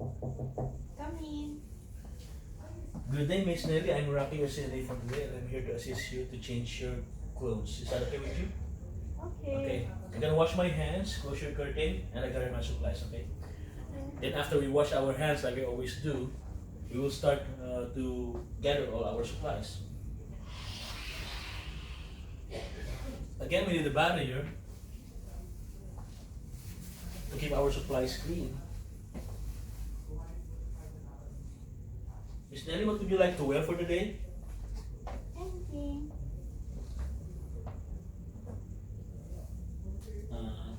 Come in. Good day, Miss Nelly. I'm Rocky, your CNA for today, and I'm here to assist you to change your clothes. Is that okay with you? Okay. Okay. I'm gonna wash my hands, close your curtain, and I gather my supplies, okay? Then after we wash our hands like we always do, we will start to gather all our supplies. Again, we need a barrier to keep our supplies clean. Miss Nelly, what would you like to wear for the day? Anything. Uh,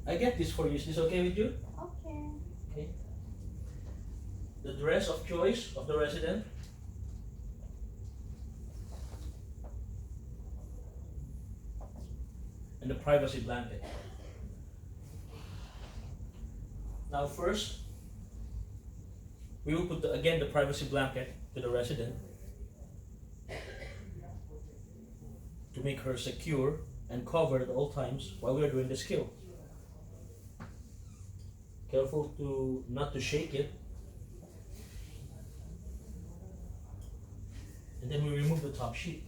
I get this for you. Is this okay with you? Okay. Okay. The dress of choice of the resident. And the privacy blanket. Now first, we will put again the privacy blanket to the resident to make her secure and covered at all times while we are doing the skill. Careful to not to shake it. And then we remove the top sheet.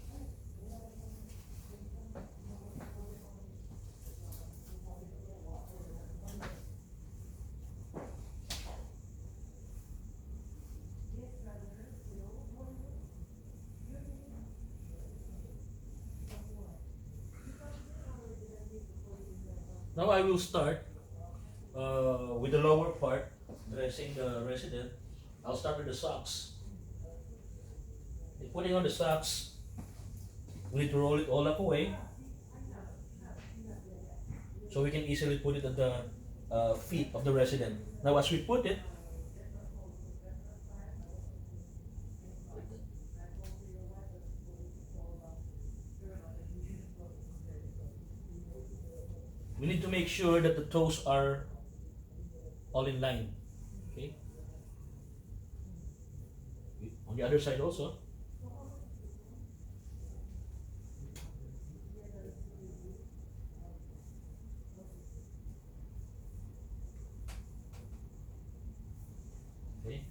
Now I will start with the lower part, dressing the resident. I'll start with the socks. Putting on the socks, we need to roll it all up away so we can easily put it at the feet of the resident. Now as we put it, we need to make sure that the toes are all in line. Okay. On the other side also. Okay.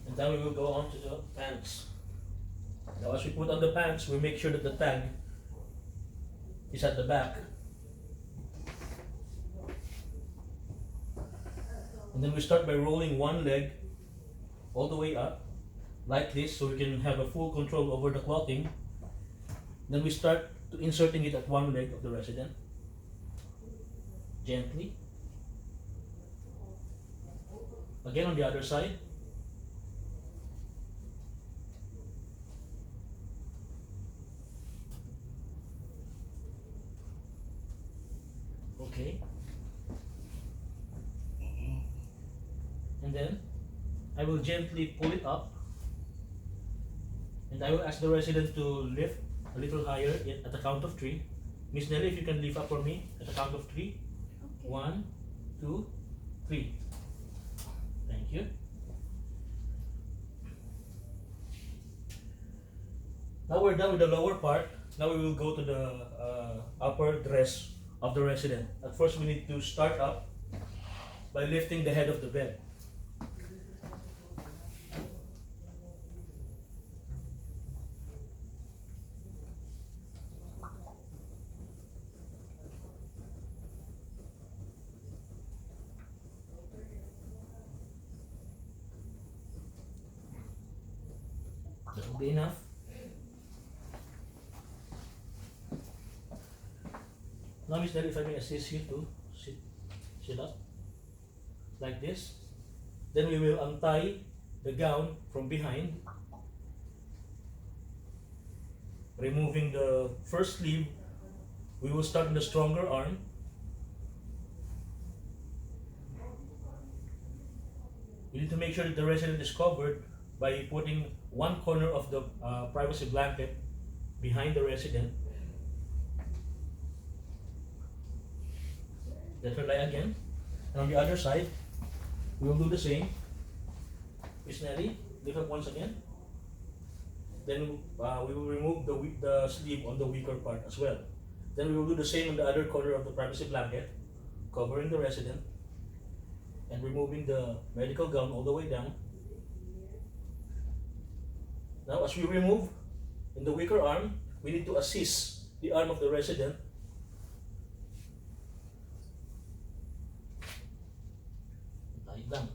And then we will go on to the pants. Now as we put on the pants, we make sure that the tag is at the back. And then we start by rolling one leg all the way up, like this, so we can have a full control over the clothing. Then we start to inserting it at one leg of the resident, gently. Again on the other side. Okay. And then I will gently pull it up, and I will ask the resident to lift a little higher at the count of 3. Miss Nelly, if you can lift up for me at the count of 3. Okay. 1, 2, 3. Thank you. Now we're done with the lower part. Now we will go to the upper dress of the resident. At first we need to start up by lifting the head of the bed. That will be enough. Now, Miss Nelly, if I may assist you to sit up like this. Then we will untie the gown from behind, removing the first sleeve. We will start in the stronger arm. We need to make sure that the resident is covered by putting one corner of the privacy blanket behind the resident. Let her lie again. And on the other side, we will do the same. Miss Nelly, lift up once again. Then we will remove the sleeve on the weaker part as well. Then we will do the same on the other corner of the privacy blanket, covering the resident. and removing the medical gown all the way down. Now, as we remove in the weaker arm, we need to assist the arm of the resident. Like down.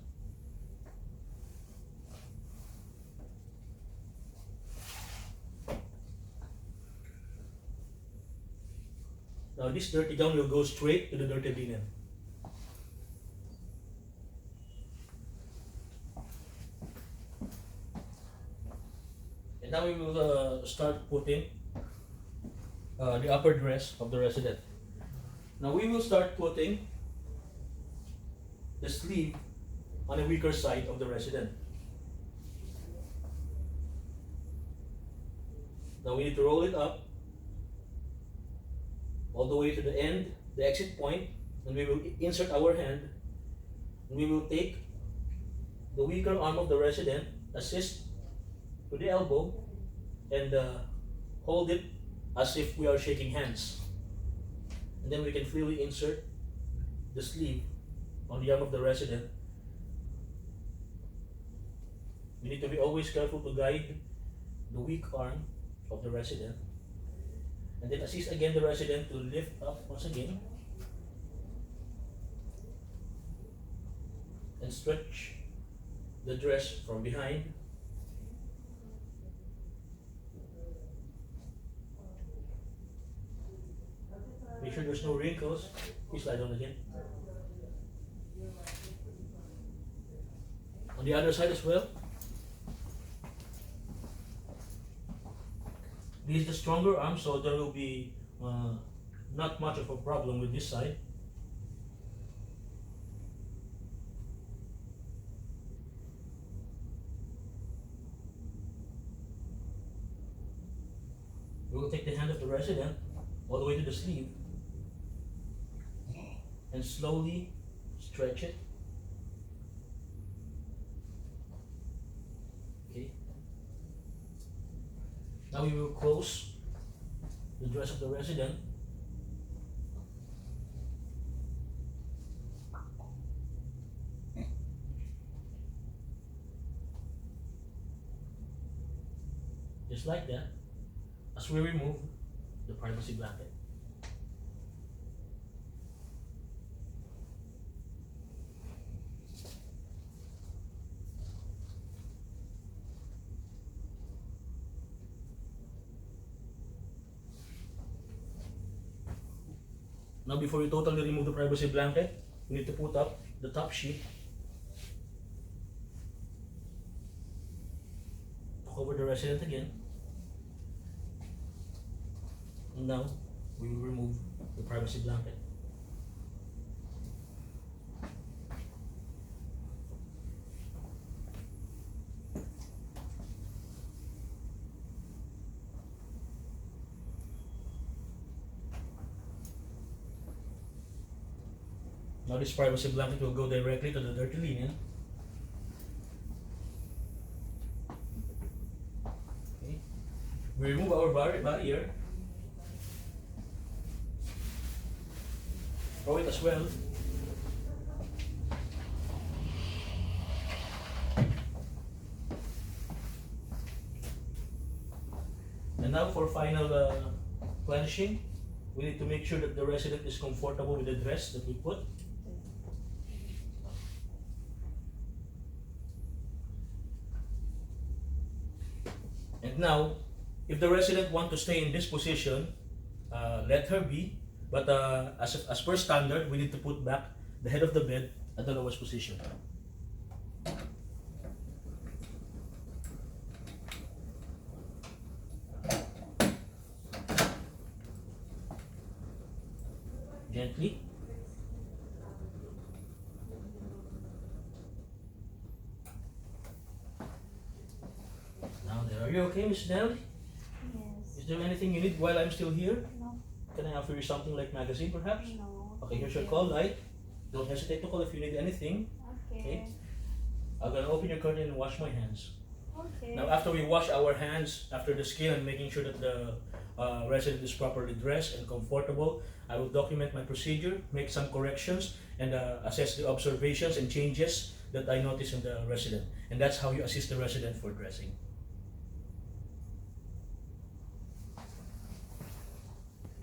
Now, this dirty gown will go straight to the dirty linen. And now we will start putting the upper dress of the resident. Now we will start putting the sleeve on the weaker side of the resident. Now we need to roll it up all the way to the end, the exit point, and we will insert our hand, and we will take the weaker arm of the resident, assist to the elbow, and hold it as if we are shaking hands. And then we can freely insert the sleeve on the arm of the resident. We need to be always careful to guide the weak arm of the resident. And then assist again the resident to lift up once again. And stretch the dress from behind. Make sure there's no wrinkles. Please slide on again. On the other side as well. This is the stronger arm, so there will be not much of a problem with this side. We will take the hand of the resident all the way to the sleeve and slowly stretch it. Okay. Now we will close the dress of the resident. Just like that, as we remove the privacy blanket. Now before we totally remove the privacy blanket, we need to put up the top sheet to cover the resident again. And now we will remove the privacy blanket. Now this privacy blanket will go directly to the dirty linen. Okay. We remove our barrier. Throw it as well. And now for final clenching, we need to make sure that the resident is comfortable with the dress that we put. And now, if the resident wants to stay in this position, let her be. But as per standard, we need to put back the head of the bed at the lowest position. Gently. Now there. Are you okay, Miss Nell? Yes. Is there anything you need while I'm still here? No. Can I offer you something like magazine perhaps? No. Okay, here's your call light. Don't hesitate to call if you need anything. Okay. I'm gonna open your curtain and wash my hands. Okay. Now after we wash our hands, after the skin and making sure that the resident is properly dressed and comfortable, I will document my procedure, make some corrections, and assess the observations and changes that I notice in the resident. And that's how you assist the resident for dressing.